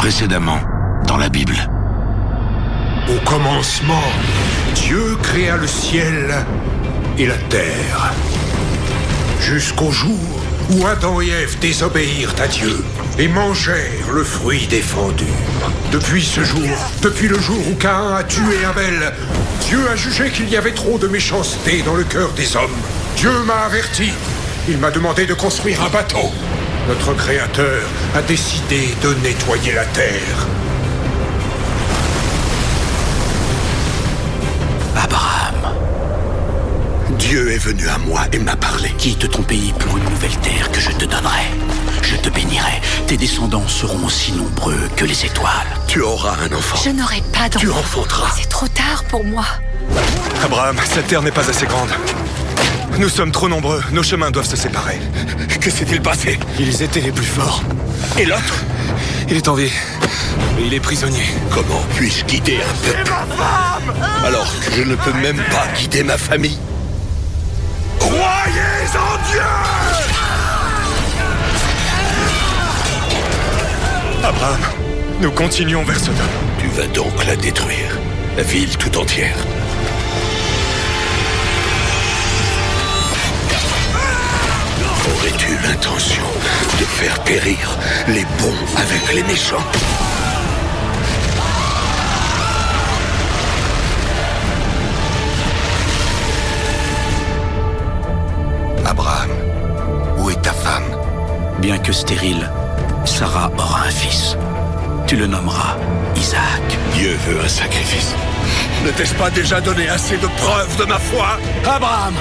précédemment dans la Bible. Au commencement, Dieu créa le ciel et la terre. Jusqu'au jour où Adam et Ève désobéirent à Dieu et mangèrent le fruit défendu. Depuis ce jour, depuis le jour où Caïn a tué Abel, Dieu a jugé qu'il y avait trop de méchanceté dans le cœur des hommes. Dieu m'a averti. Il m'a demandé de construire un bateau. Notre Créateur a décidé de nettoyer la terre. Abraham. Dieu est venu à moi et m'a parlé. Quitte ton pays pour une nouvelle terre que je te donnerai. Je te bénirai. Tes descendants seront aussi nombreux que les étoiles. Tu auras un enfant. Je n'aurai pas d'enfant. Tu enfanteras. C'est trop tard pour moi. Abraham, cette terre n'est pas assez grande. Nous sommes trop nombreux, nos chemins doivent se séparer. Que s'est-il passé? Ils étaient les plus forts. Et l'autre? Il est en vie. Et il est prisonnier. Comment puis-je guider un peuple alors que je ne peux même pas guider ma famille? Croyez en Dieu! Abraham, nous continuons vers Sodome. Tu vas donc la détruire, la ville tout entière. Aurais-tu l'intention de faire périr les bons avec les méchants? Abraham, où est ta femme? Bien que stérile, Sarah aura un fils. Tu le nommeras Isaac. Dieu veut un sacrifice. Ne t'ai-je pas déjà donné assez de preuves de ma foi? Abraham!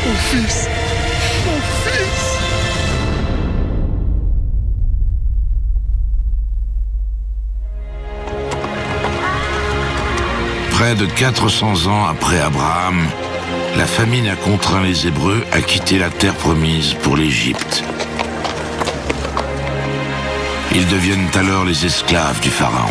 Mon fils! Mon fils! Près de 400 ans après Abraham, la famine a contraint les Hébreux à quitter la terre promise pour l'Égypte. Ils deviennent alors les esclaves du Pharaon.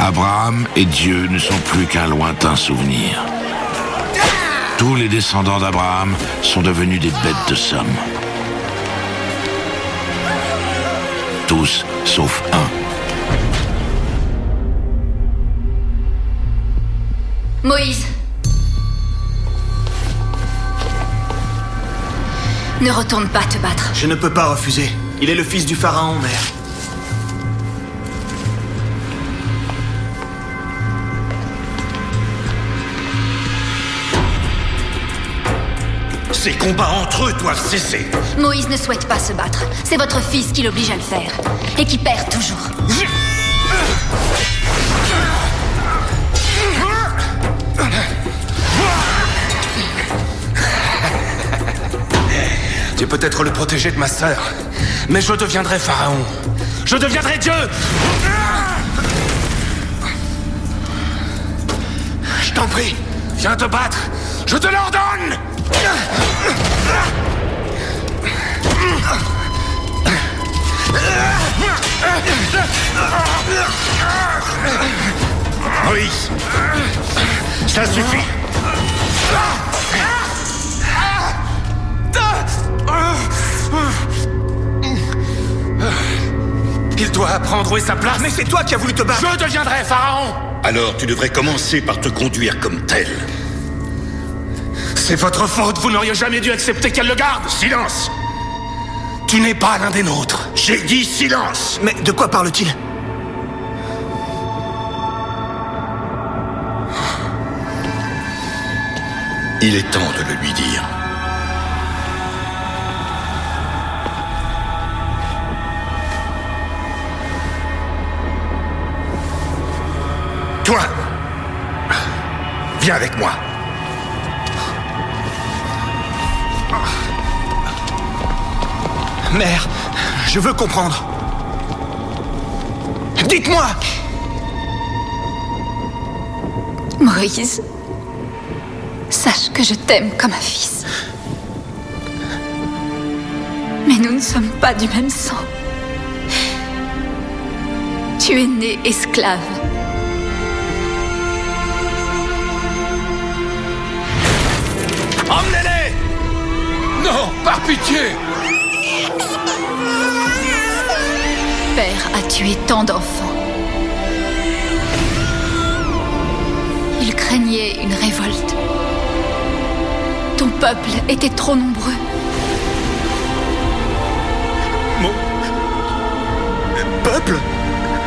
Abraham et Dieu ne sont plus qu'un lointain souvenir. Tous les descendants d'Abraham sont devenus des bêtes de somme. Tous, sauf un. Moïse. Ne retourne pas te battre. Je ne peux pas refuser. Il est le fils du pharaon, mère. Ces combats entre eux doivent cesser. Moïse ne souhaite pas se battre. C'est votre fils qui l'oblige à le faire. Et qui perd toujours. Tu es peut-être le protégé de ma sœur, mais je deviendrai pharaon. Je deviendrai Dieu! Je t'en prie, viens te battre. Je te l'ordonne! Moïse, ça suffit. Il doit apprendre où est sa place. Mais c'est toi qui as voulu te battre. Je deviendrai pharaon. Alors tu devrais commencer par te conduire comme tel. C'est votre faute, vous n'auriez jamais dû accepter qu'elle le garde. Silence! Tu n'es pas l'un des nôtres. J'ai dit silence! Mais de quoi parle-t-il? Il est temps de le lui dire. Toi, viens avec moi. Mère, je veux comprendre. Dites-moi! Moïse, sache que je t'aime comme un fils. Mais nous ne sommes pas du même sang. Tu es né esclave. Non, par pitié! Père a tué tant d'enfants. Il craignait une révolte. Ton peuple était trop nombreux. Mon... peuple?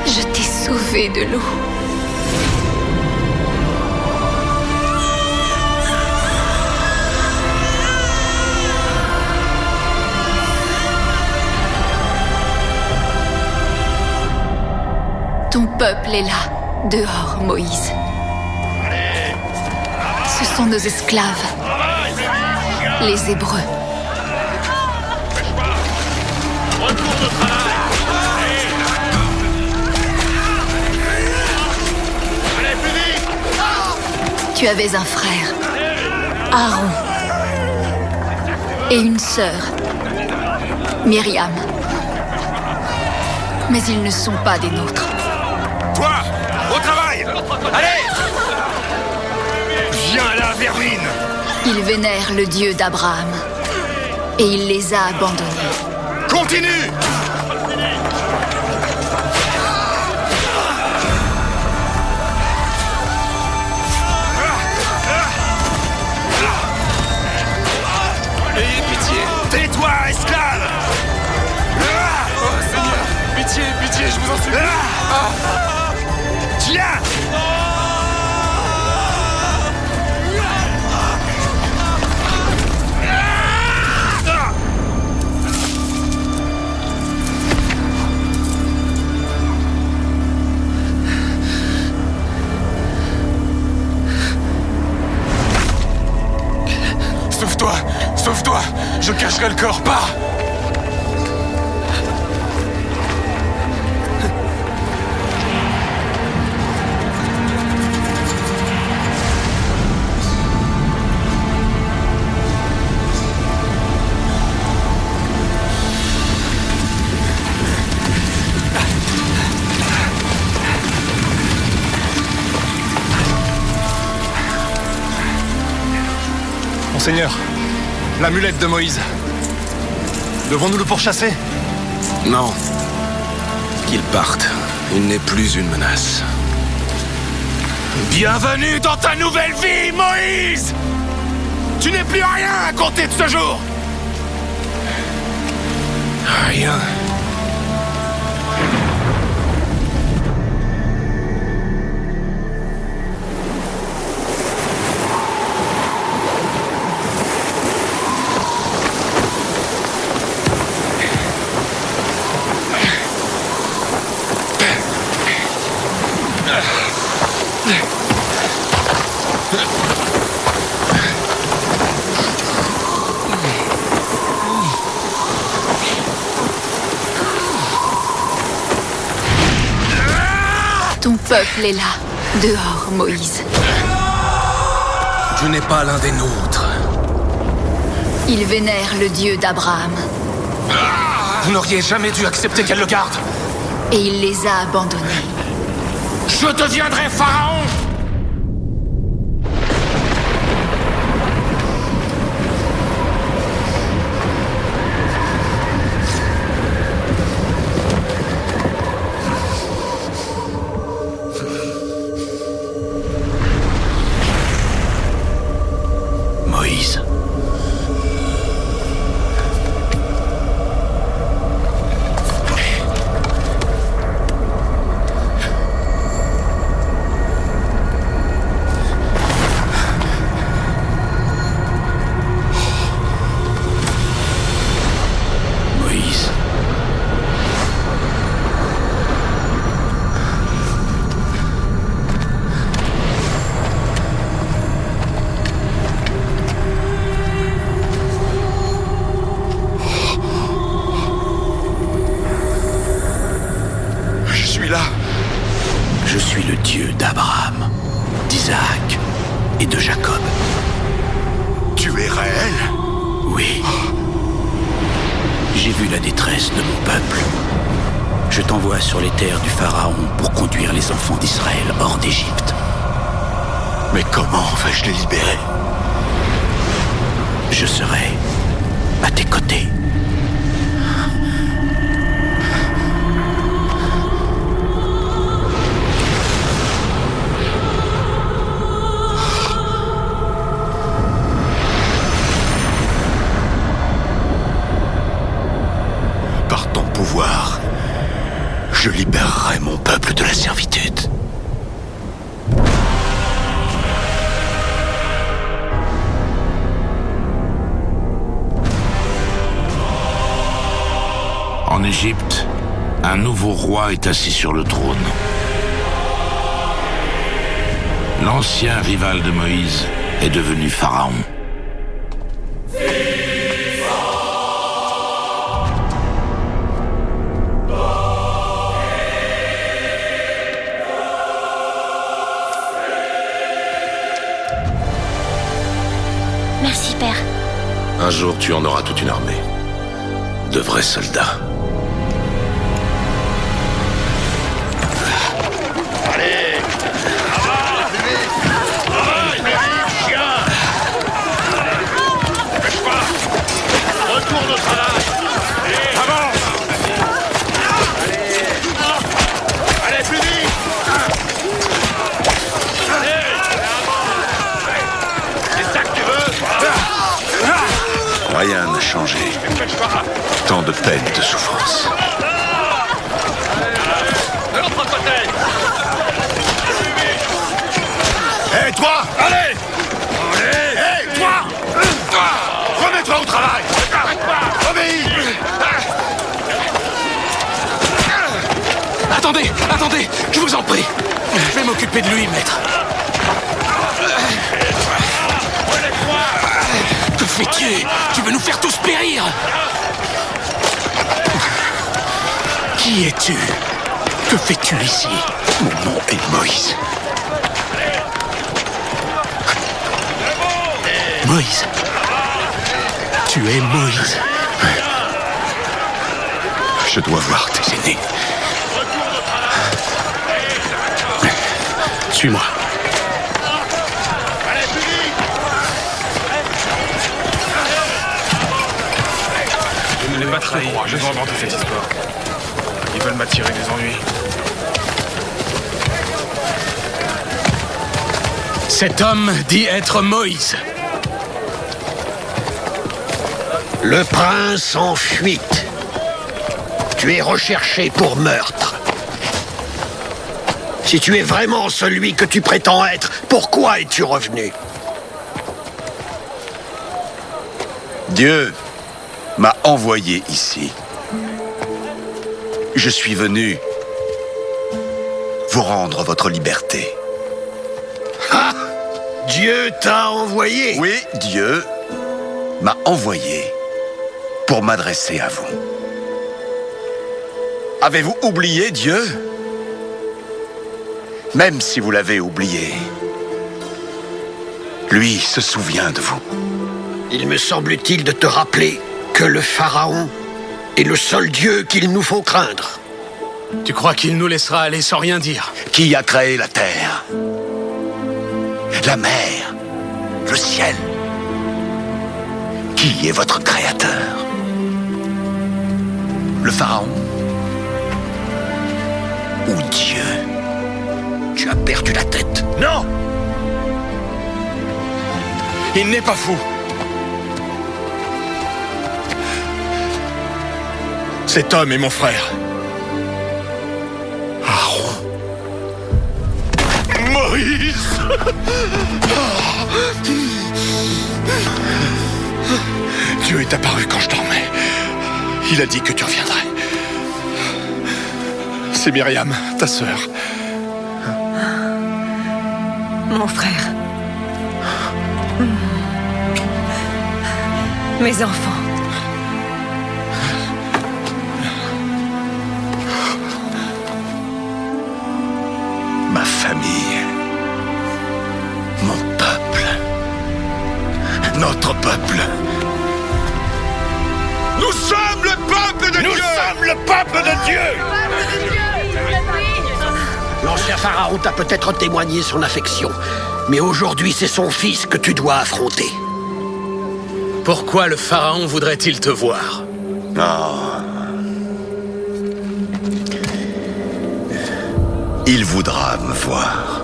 Je t'ai sauvé de l'eau. Ton peuple est là, dehors, Moïse. Ce sont nos esclaves, les Hébreux. Tu avais un frère, Aaron, et une sœur, Myriam. Mais ils ne sont pas des nôtres. Toi, au travail! Allez! Viens là, vermine! Ils vénèrent le Dieu d'Abraham, et il les a abandonnés. Continue! Ayez pitié! Tais-toi, esclave! Oh, Seigneur! Pitié, pitié, je vous en supplie! Tiens! Sauve-toi! Sauve-toi! Je cacherai le corps, pars! Seigneur, l'amulette de Moïse. Devons-nous le pourchasser? Non. Qu'il parte. Il n'est plus une menace. Bienvenue dans ta nouvelle vie, Moïse! Tu n'es plus rien à compter de ce jour! Rien. Ton peuple est là, dehors, Moïse. Tu n'es pas l'un des nôtres. Ils vénèrent le Dieu d'Abraham. Vous n'auriez jamais dû accepter qu'elle le garde. Et il les a abandonnés. Je deviendrai pharaon! Moïse. Moïse. Je suis là. Je suis le Dieu d'Abraham, d'Isaac et de Jacob. Tu es réel? Oui. J'ai vu la détresse de mon peuple. Je t'envoie sur les terres du Pharaon pour conduire les enfants d'Israël hors d'Égypte. Mais comment vais-je les libérer? Je serai à tes côtés. Par ton pouvoir, je libérerai mon peuple de la servitude. En Égypte, un nouveau roi est assis sur le trône. L'ancien rival de Moïse est devenu pharaon. Merci, Père. Un jour, tu en auras toute une armée. De vrais soldats. Allez! Chien! Dépêche pas! Retourne au travail! Avance! Allez, plus vite! C'est ça que tu veux? Rien n'a changé. Dépêche pas! Tant de peine, de souffrance. De l'autre côté! Hé, toi! Allez! Hé, toi! Remets-toi au travail! Arrête-toi! Obéis! Attendez, je vous en prie. Je vais m'occuper de lui, maître. Que fais-tu? Tu veux nous faire tous périr? Qui es-tu? Que fais-tu ici? Mon nom est Moïse. Moïse. Tu es Moïse. Je dois voir tes aînés. Suis-moi. Je ne l'ai pas trahi, je vais inventer cette histoire. Ils veulent m'attirer des ennuis. Cet homme dit être Moïse. Le prince en fuite. Tu es recherché pour meurtre. Si tu es vraiment celui que tu prétends être, pourquoi es-tu revenu? Dieu m'a envoyé ici. Je suis venu vous rendre votre liberté. Ah! Dieu t'a envoyé? Oui, Dieu m'a envoyé pour m'adresser à vous. Avez-vous oublié Dieu? Même si vous l'avez oublié, lui se souvient de vous. Il me semble utile de te rappeler que le Pharaon est le seul Dieu qu'il nous faut craindre. Tu crois qu'il nous laissera aller sans rien dire? Qui a créé la terre? La mer? Le ciel? Qui est votre créateur? Le Pharaon? Ou Dieu? Tu as perdu la tête. Non! Il n'est pas fou. Cet homme est mon frère. Aaron. Moïse! Dieu est apparu quand je dormais. Il a dit que tu reviendrais. C'est Myriam, ta sœur. Mon frère. Mes enfants. Ma famille. Mon peuple. Notre peuple. Nous sommes le peuple de Dieu! Nous sommes le peuple de Dieu! L'ancien Pharaon t'a peut-être témoigné son affection, mais aujourd'hui c'est son fils que tu dois affronter. Pourquoi le pharaon voudrait-il te voir? Il voudra me voir.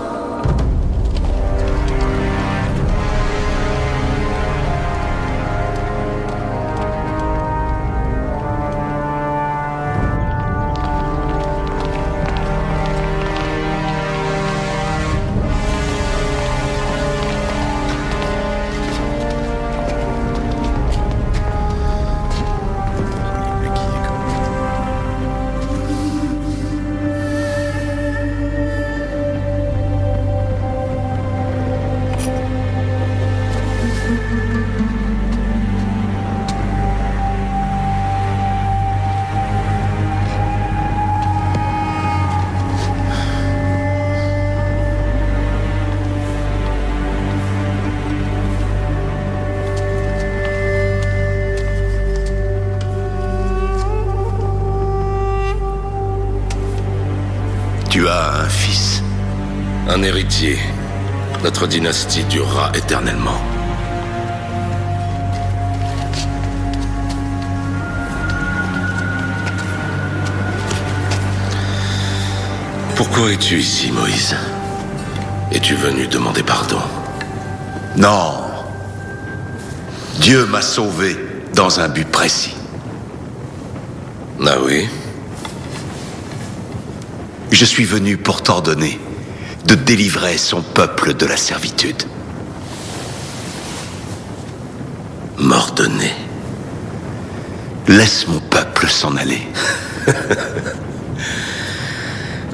Tu as un fils. Un héritier. Notre dynastie durera éternellement. Pourquoi es-tu ici, Moïse? Es-tu venu demander pardon? Non. Dieu m'a sauvé dans un but précis. Ah oui? Je suis venu pour t'ordonner de délivrer son peuple de la servitude. M'ordonner? Laisse mon peuple s'en aller.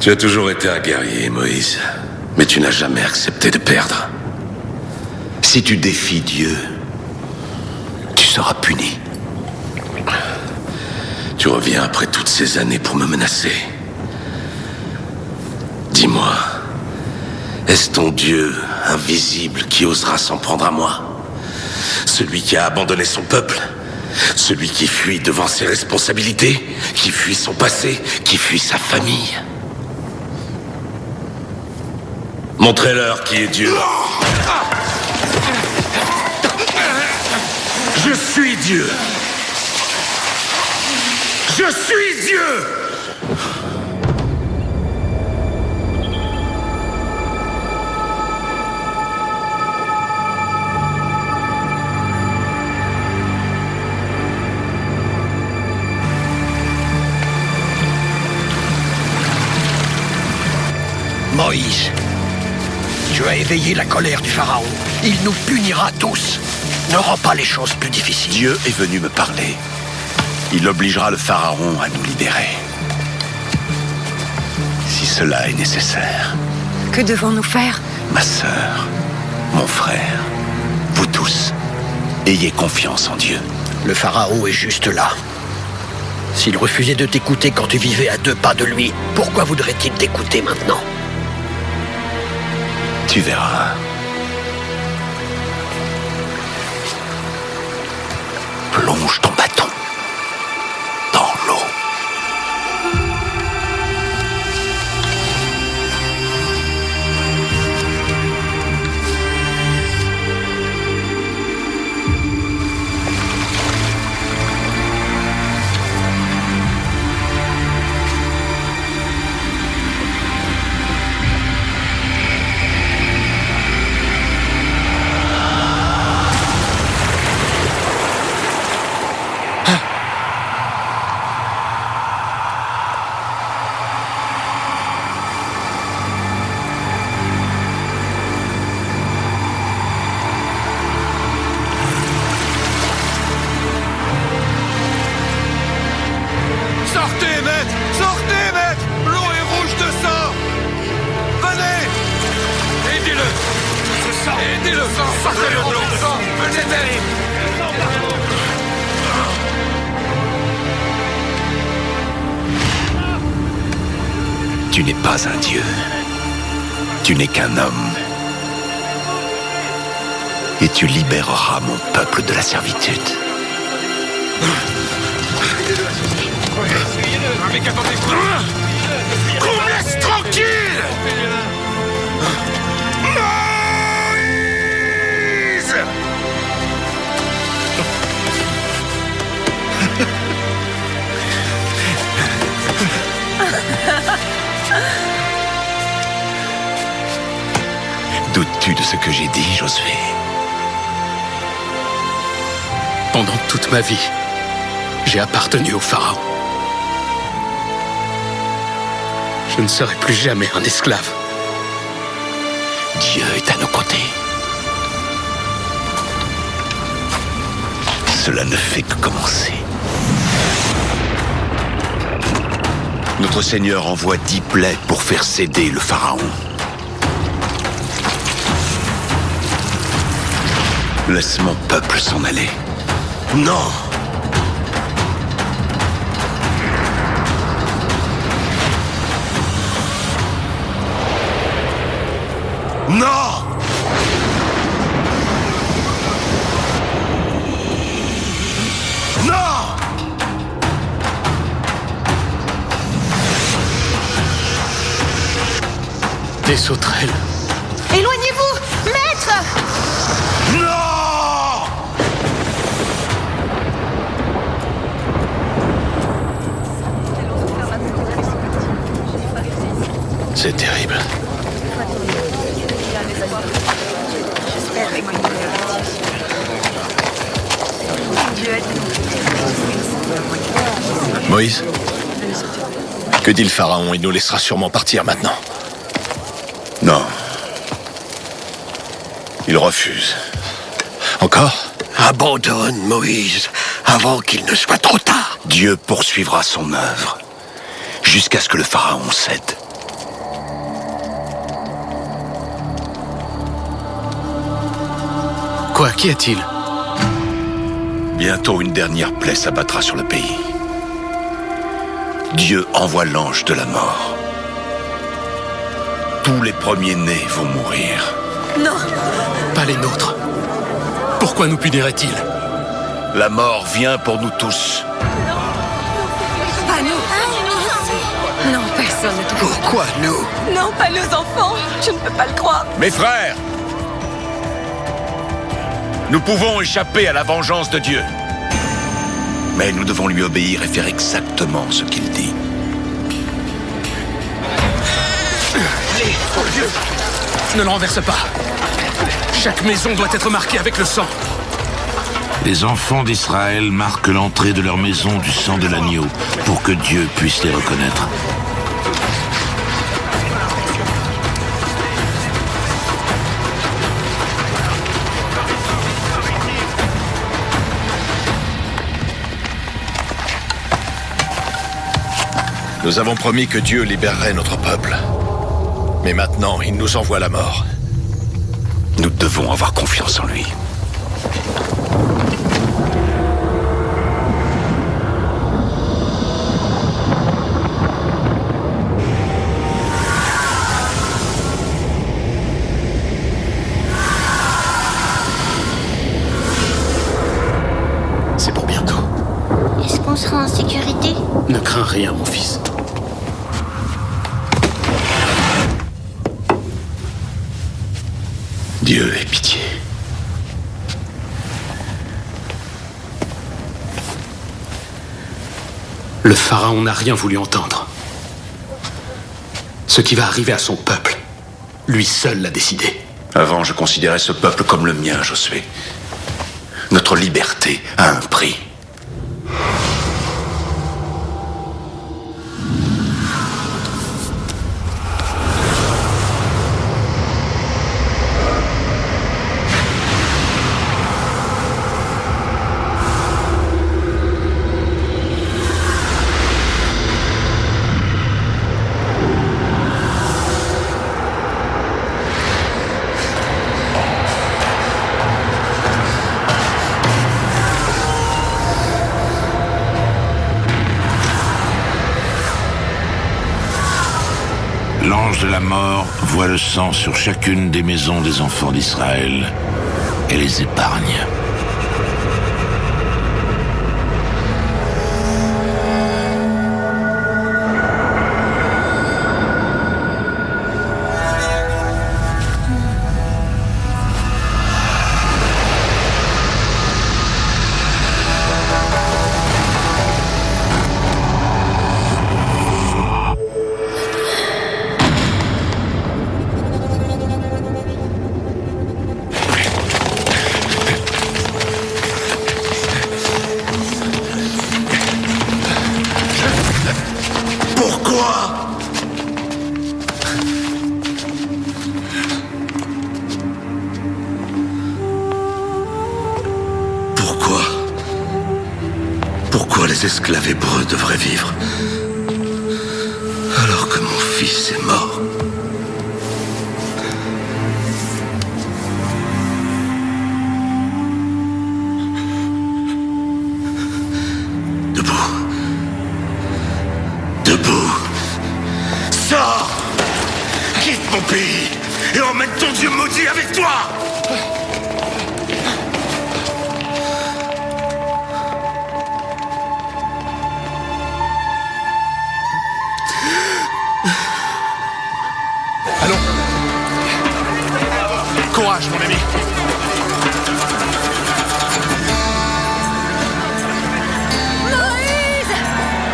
Tu as toujours été un guerrier, Moïse. Mais tu n'as jamais accepté de perdre. Si tu défies Dieu, tu seras puni. Tu reviens après toutes ces années pour me menacer. Dis-moi, est-ce ton Dieu invisible qui osera s'en prendre à moi? Celui qui a abandonné son peuple? Celui qui fuit devant ses responsabilités? Qui fuit son passé? Qui fuit sa famille? Montrez-leur qui est Dieu. Je suis Dieu. Je suis Dieu. Moïse, tu as éveillé la colère du Pharaon. Il nous punira tous. Ne rends pas les choses plus difficiles. Dieu est venu me parler. Il obligera le Pharaon à nous libérer. Si cela est nécessaire. Que devons-nous faire? Ma sœur, mon frère, vous tous, ayez confiance en Dieu. Le Pharaon est juste là. S'il refusait de t'écouter quand tu vivais à 2 pas de lui, pourquoi voudrait-il t'écouter maintenant? Tu verras. Plonge ton bâton dans l'eau. Sortez, maître! Sortez, maître! L'eau est rouge de sang! Venez! Aidez-le! Aidez-le! Sortez-le de l'eau! Venez, maître! Tu n'es pas un dieu. Tu n'es qu'un homme. Et tu libéreras mon peuple de la servitude. Mec, attendez! Qu'on me laisse tranquille! Moïse! ce que j'ai dit, Josué? Pendant toute ma vie, j'ai appartenu au Pharaon. Je ne serai plus jamais un esclave. Dieu est à nos côtés. Cela ne fait que commencer. Notre Seigneur envoie 10 plaies pour faire céder le Pharaon. Laisse mon peuple s'en aller. Non! Non! Non! Des sauterelles. Éloignez-vous, maître! Non! C'est terrible. Moïse? Que dit le Pharaon? Il nous laissera sûrement partir maintenant. Non. Il refuse. Encore? Abandonne, Moïse, avant qu'il ne soit trop tard. Dieu poursuivra son œuvre jusqu'à ce que le Pharaon cède. Quoi? Qu'y a-t-il? Bientôt, une dernière plaie s'abattra sur le pays. Dieu envoie l'ange de la mort. Tous les premiers-nés vont mourir. Non! Pas les nôtres. Pourquoi nous punirait-il? La mort vient pour nous tous. Pas nous! Non, personne ne te... Pourquoi nous? Non, pas nos enfants! Je ne peux pas le croire! Mes frères, nous pouvons échapper à la vengeance de Dieu. Mais nous devons lui obéir et faire exactement ce qu'il dit. Ne le renverse pas. Chaque maison doit être marquée avec le sang. Les enfants d'Israël marquent l'entrée de leur maison du sang de l'agneau pour que Dieu puisse les reconnaître. Nous avons promis que Dieu libérerait notre peuple. Mais maintenant, il nous envoie la mort. Nous devons avoir confiance en lui. C'est pour bientôt. Est-ce qu'on sera en sécurité? Ne crains rien, mon fils. Dieu ait pitié. Le Pharaon n'a rien voulu entendre. Ce qui va arriver à son peuple, lui seul l'a décidé. Avant, je considérais ce peuple comme le mien, Josué. Notre liberté a un prix. L'ange de la mort voit le sang sur chacune des maisons des enfants d'Israël et les épargne. Pourquoi? Pourquoi les esclaves hébreux devraient vivre alors que mon fils est mort? Debout. Debout. Sors! Quitte mon pays et emmène ton Dieu maudit avec toi! Courage, mon ami. Moïse!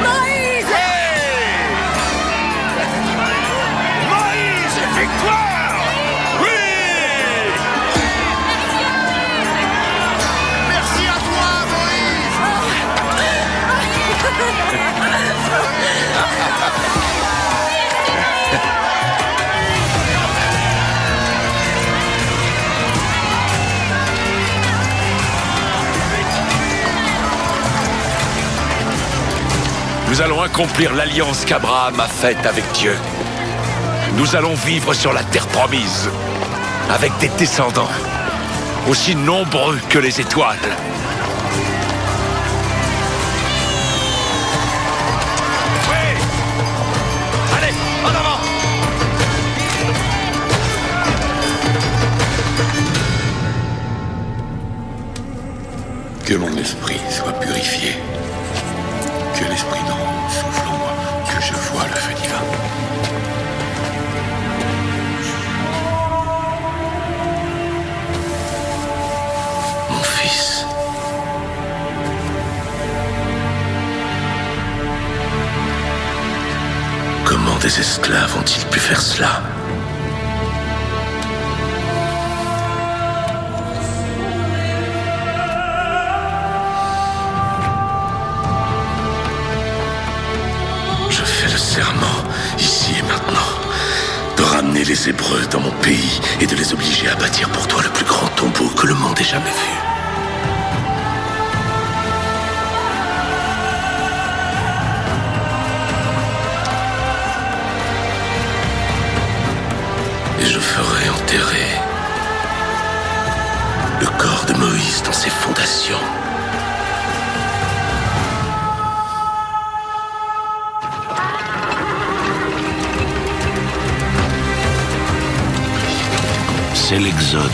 Moïse! Hey! Moïse, victoire! Oui! Merci à toi, Moïse! Nous allons accomplir l'alliance qu'Abraham a faite avec Dieu. Nous allons vivre sur la terre promise, avec des descendants aussi nombreux que les étoiles. Oui! Allez, en avant! Que mon esprit soit purifié. Que l'esprit d'en haut souffle en moi, que je voie le feu divin. Mon fils. Comment des esclaves ont-ils pu faire cela? Je fais le serment, ici et maintenant, de ramener les Hébreux dans mon pays et de les obliger à bâtir pour toi le plus grand tombeau que le monde ait jamais vu. Et je ferai enterrer le corps de Moïse dans ses fondations. C'est l'Exode.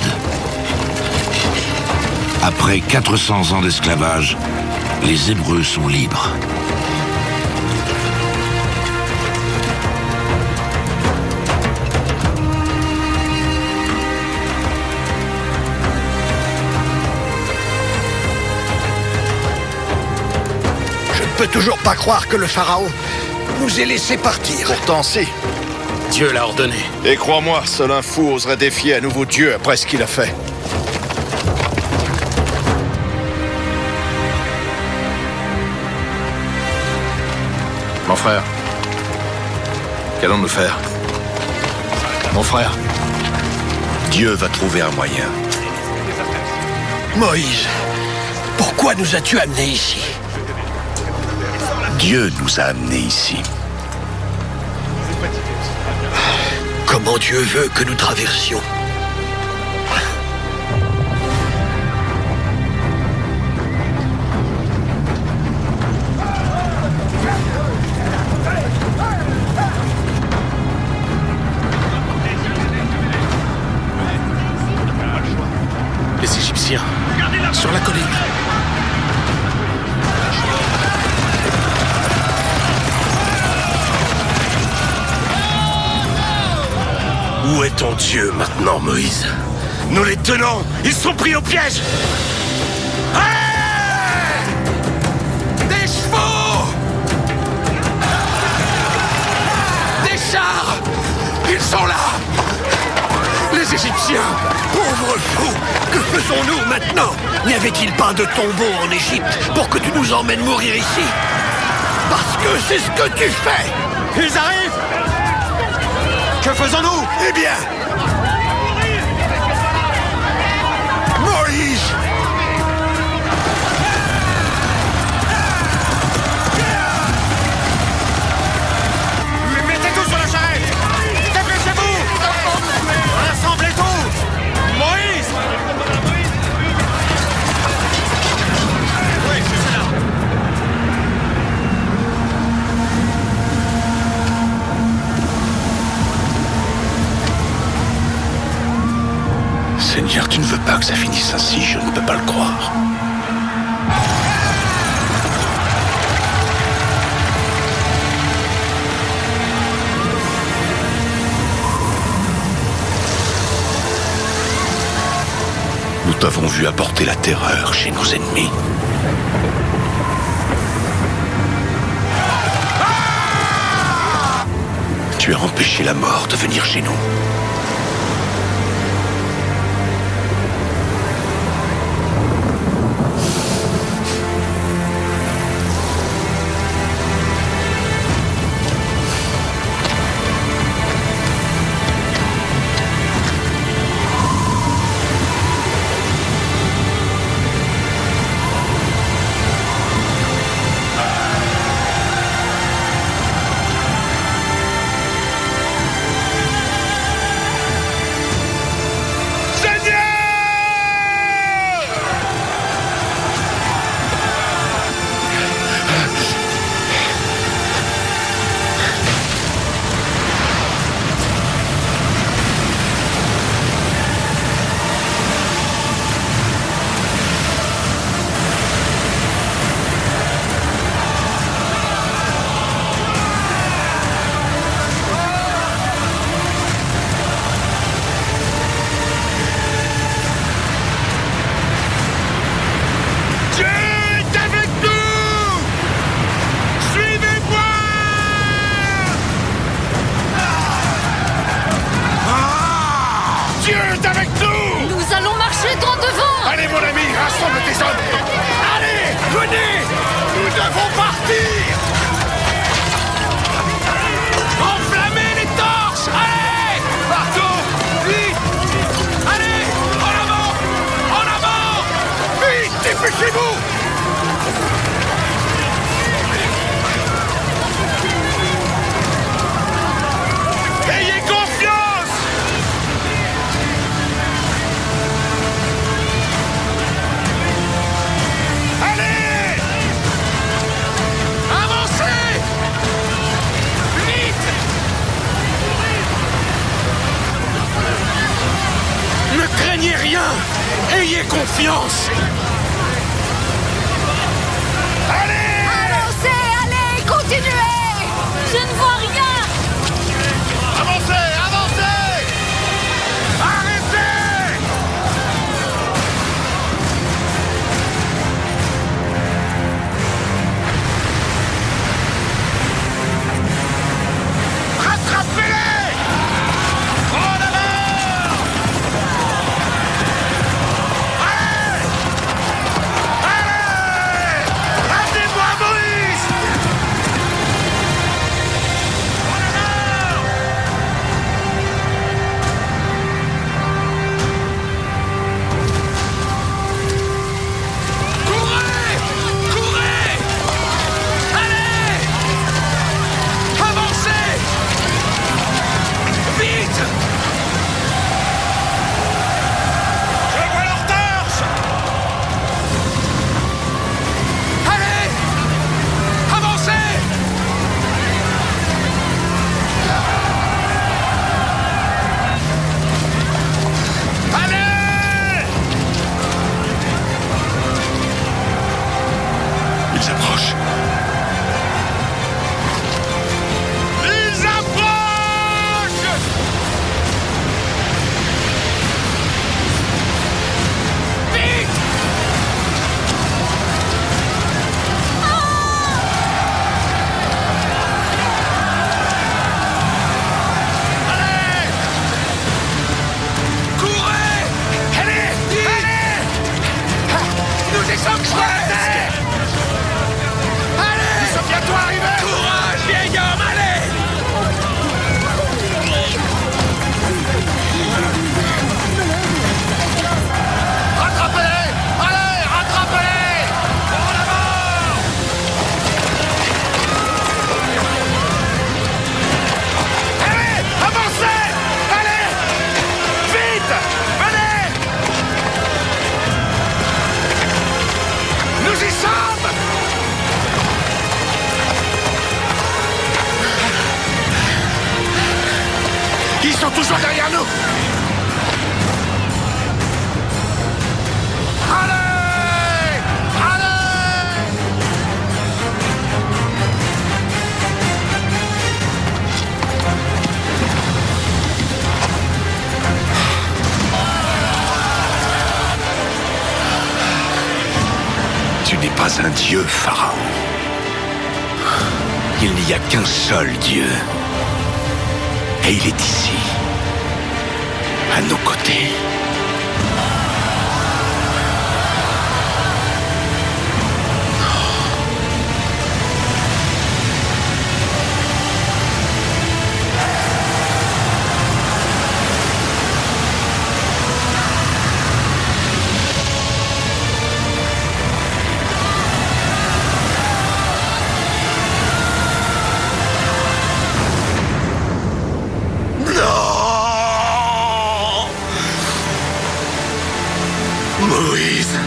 Après 400 ans d'esclavage, les Hébreux sont libres. Je ne peux toujours pas croire que le pharaon nous ait laissé partir. Pourtant, si. Dieu l'a ordonné. Et crois-moi, seul un fou oserait défier à nouveau Dieu après ce qu'il a fait. Mon frère, qu'allons-nous faire? Mon frère, Dieu va trouver un moyen. Moïse, pourquoi nous as-tu amenés ici? Dieu nous a amenés ici. Comment Dieu veut que nous traversions? Les Égyptiens, sur la colline. Où est ton Dieu maintenant, Moïse? Nous les tenons! Ils sont pris au piège! Hey! Des chevaux! Des chars! Ils sont là! Les Égyptiens! Pauvres fous! Que faisons-nous maintenant? N'y avait-il pas de tombeau en Égypte pour que tu nous emmènes mourir ici? Parce que c'est ce que tu fais! Ils arrivent! Écoutez bien! Moïse! Mettez tout sur la charrette! Dépêchez-vous! Rassemblez tout! Moïse! Oui, c'est ça. Seigneur, tu ne veux pas que ça finisse ainsi, je ne peux pas le croire. Nous t'avons vu apporter la terreur chez nos ennemis. Tu as empêché la mort de venir chez nous. Allez, mon ami, rassemble tes hommes! Allez, venez! Nous devons partir! Enflammez les torches! Allez! Partout! Vite! Allez! En avant! En avant! Vite! Dépêchez-vous! Ayez confiance! Allez! Avancez! Vite! Ne craignez rien! Ayez confiance! Allez! Avancez, allez, continuez! Je ne vois rien! Avancez! Avancez! Arrêtez! Rattrapez-les! En avant! Allez! Allez! Ramenez-moi Moïse! sont toujours derrière nous. Allez! Allez! Tu n'es pas un dieu, Pharaon. Il n'y a qu'un seul Dieu. Et il est ici, à nos côtés. Moïse!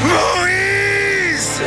Moïse!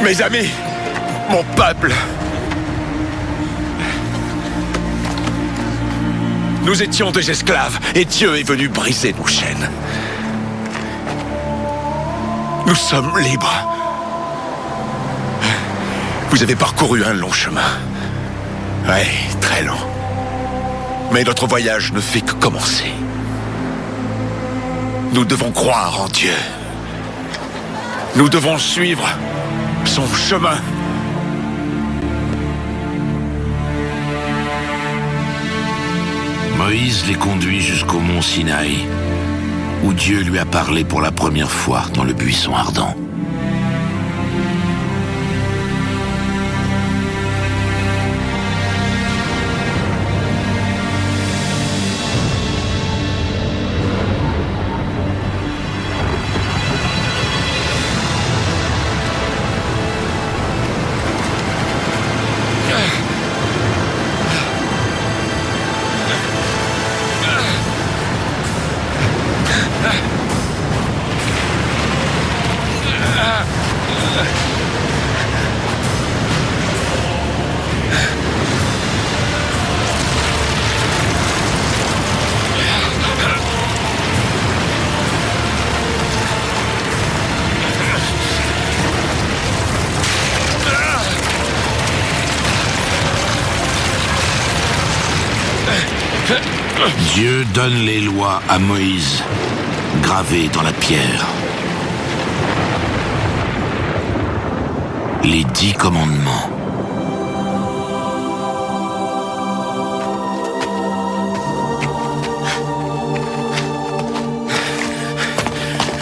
Mes amis, mon peuple. Nous étions des esclaves et Dieu est venu briser nos chaînes. Nous sommes libres. Vous avez parcouru un long chemin. Ouais, très long. Mais notre voyage ne fait que commencer. Nous devons croire en Dieu. Nous devons suivre son chemin. Moïse les conduit jusqu'au mont Sinaï, où Dieu lui a parlé pour la première fois dans le buisson ardent. Dieu donne les lois à Moïse, gravées dans la pierre. Les 10 commandements.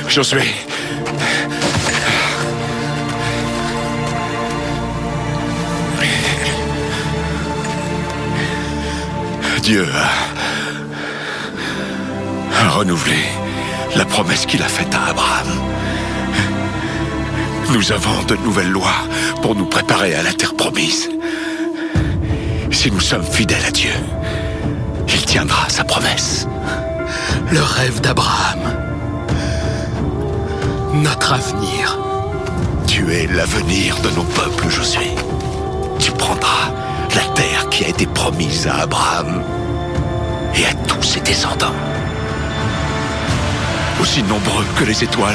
Josué. Dieu a renouvelé la promesse qu'il a faite à Abraham. Nous avons de nouvelles lois pour nous préparer à la terre promise. Si nous sommes fidèles à Dieu, il tiendra sa promesse. Le rêve d'Abraham. Notre avenir. Tu es l'avenir de nos peuples, Josué. Tu prendras la terre qui a été promise à Abraham et à tous ses descendants. Aussi nombreux que les étoiles.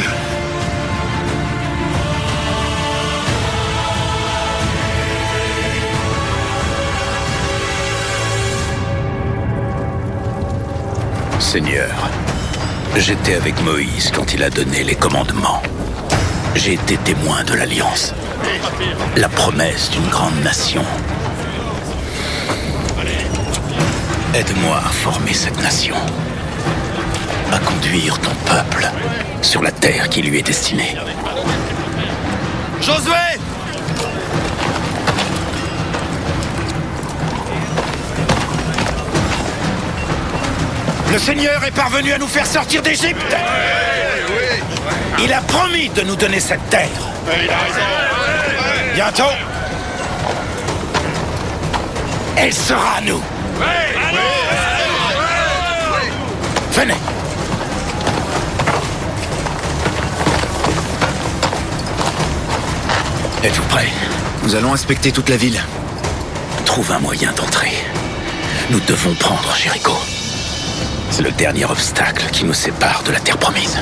Seigneur, j'étais avec Moïse quand il a donné les commandements. J'ai été témoin de l'Alliance, la promesse d'une grande nation. Aide-moi à former cette nation, à conduire ton peuple sur la terre qui lui est destinée. Josué! Le Seigneur est parvenu à nous faire sortir d'Égypte. Il a promis de nous donner cette terre. Bientôt, elle sera à nous. Venez. Êtes-vous prêts? Nous allons inspecter toute la ville. Trouve un moyen d'entrer. Nous devons prendre Jéricho. C'est le dernier obstacle qui nous sépare de la terre promise.